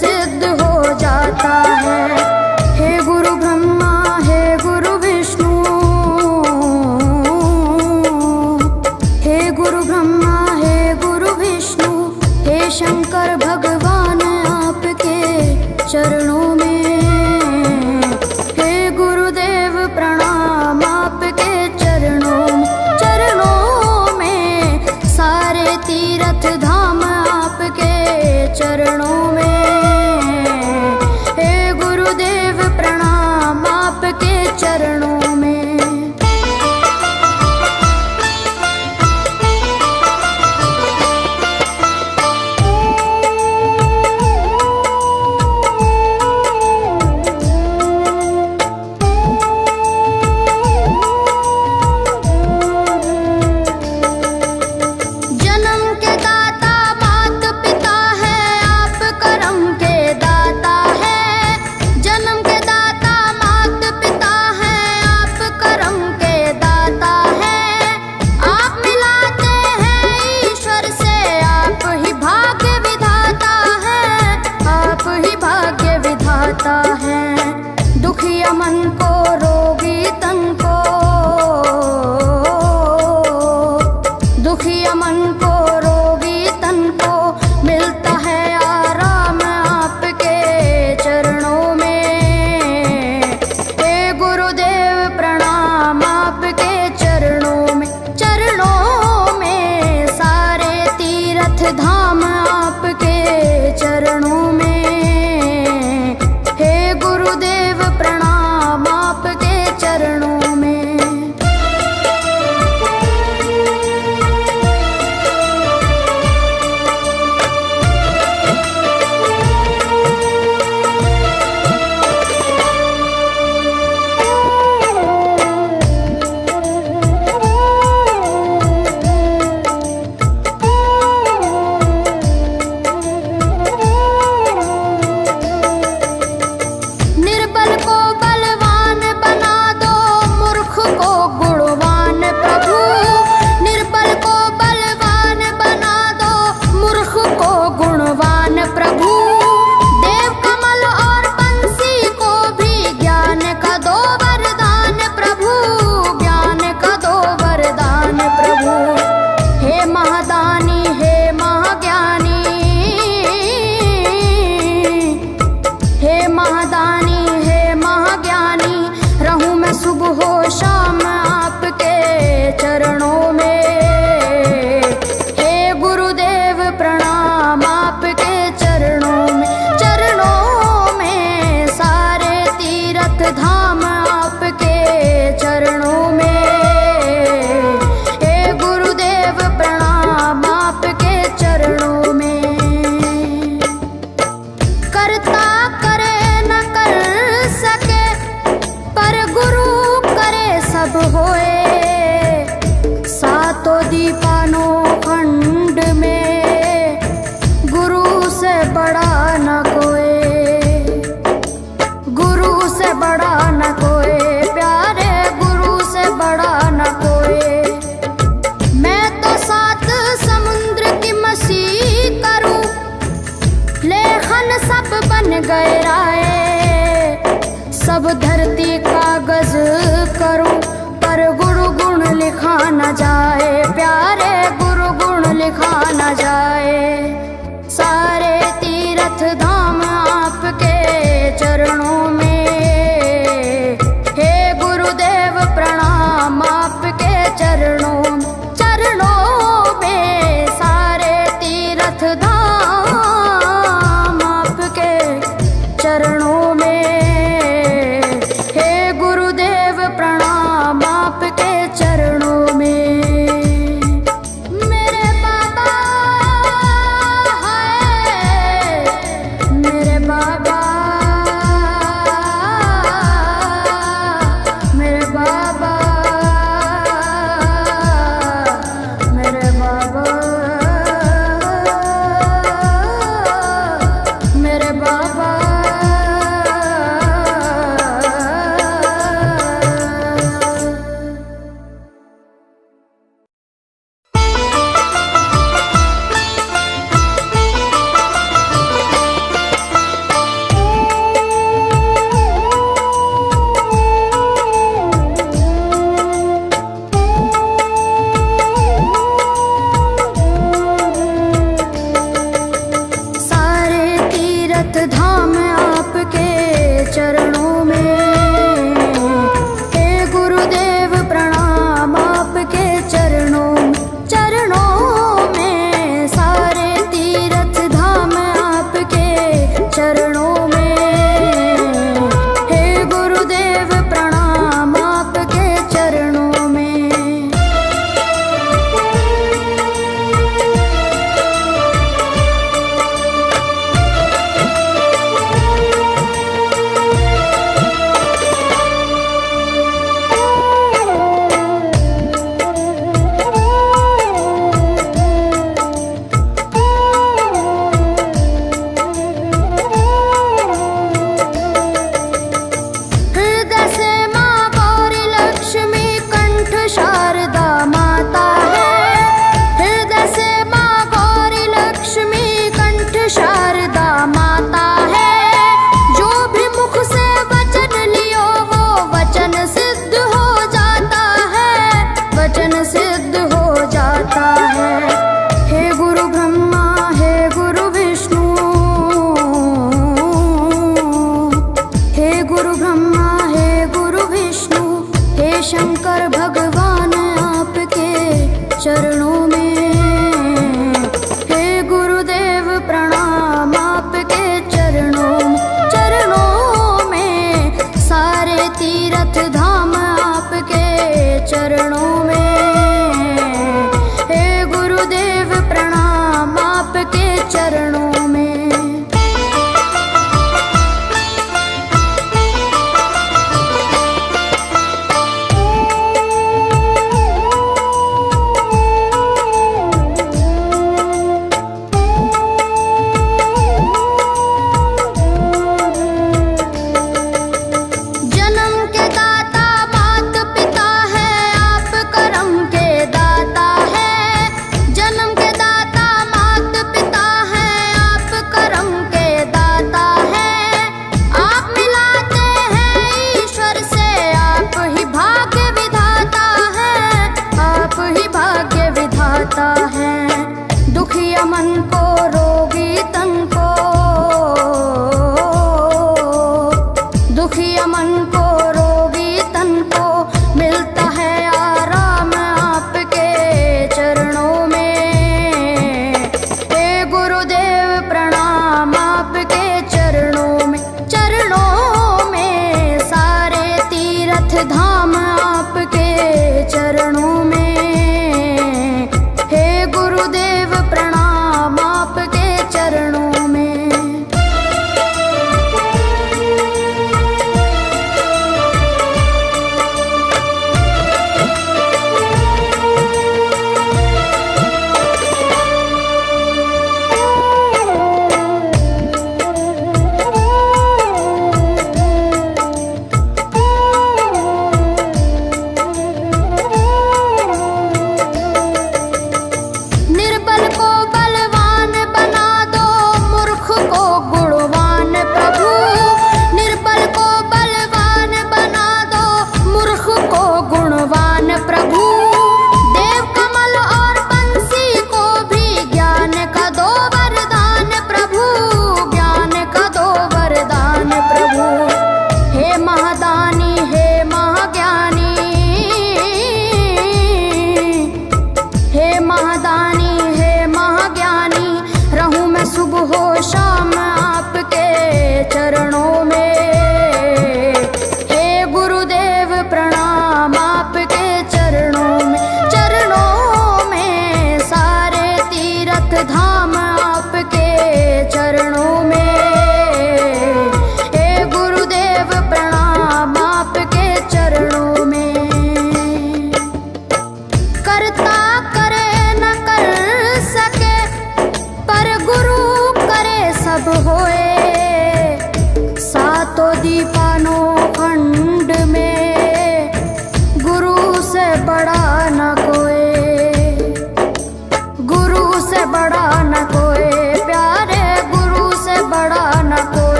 सिद्ध हो जाता है। हे गुरु ब्रह्मा, हे गुरु विष्णु, हे गुरु ब्रह्मा, हे गुरु विष्णु, हे शंकर भगवान आपके चरणों में। हे गुरुदेव प्रणाम आपके चरणों में, सारे तीर्थ धाम आपके चरणों में। हे गुरुदेव प्रणाम आपके चरणों में। दुखिया मन को, रोगी तन को, दुखिया मन को, रोगी तन को मिलता है आराम आपके चरणों में। हे गुरुदेव प्रणाम आपके चरणों में, चरणों में, सारे तीर्थ धाम आपके चरणों में। गुरुदेव प्रणाम आपके चरणों में। धाम आपके चरणों में। हे गुरुदेव प्रणाम आपके चरणों में। करता करे न कर सके, पर गुरु करे सब होए। सातों दीपानों खंड में गुरु से बड़ा न कोई, से बड़ा न कोई, प्यारे गुरु से बड़ा न कोई। मैं तो 7 समुद्र की मसी करूं, लेखन सब बन गए राय। सब धरती कागज करूं, पर गुरु गुण लिखा न जाए। प्यारे गुरु गुण लिखा न जाए। सारे तीर्थ धाम आपके चरणों में। प्रणाम आपके चरणों में, सारे तीर्थ धाम आपके चरणों में। हे गुरुदेव प्रणाम आपके चरणों में। मेरे बाबा है, मेरे बाबा, मेरे बाबा, मेरे बाबा, मेरे बाबा।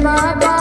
बाबा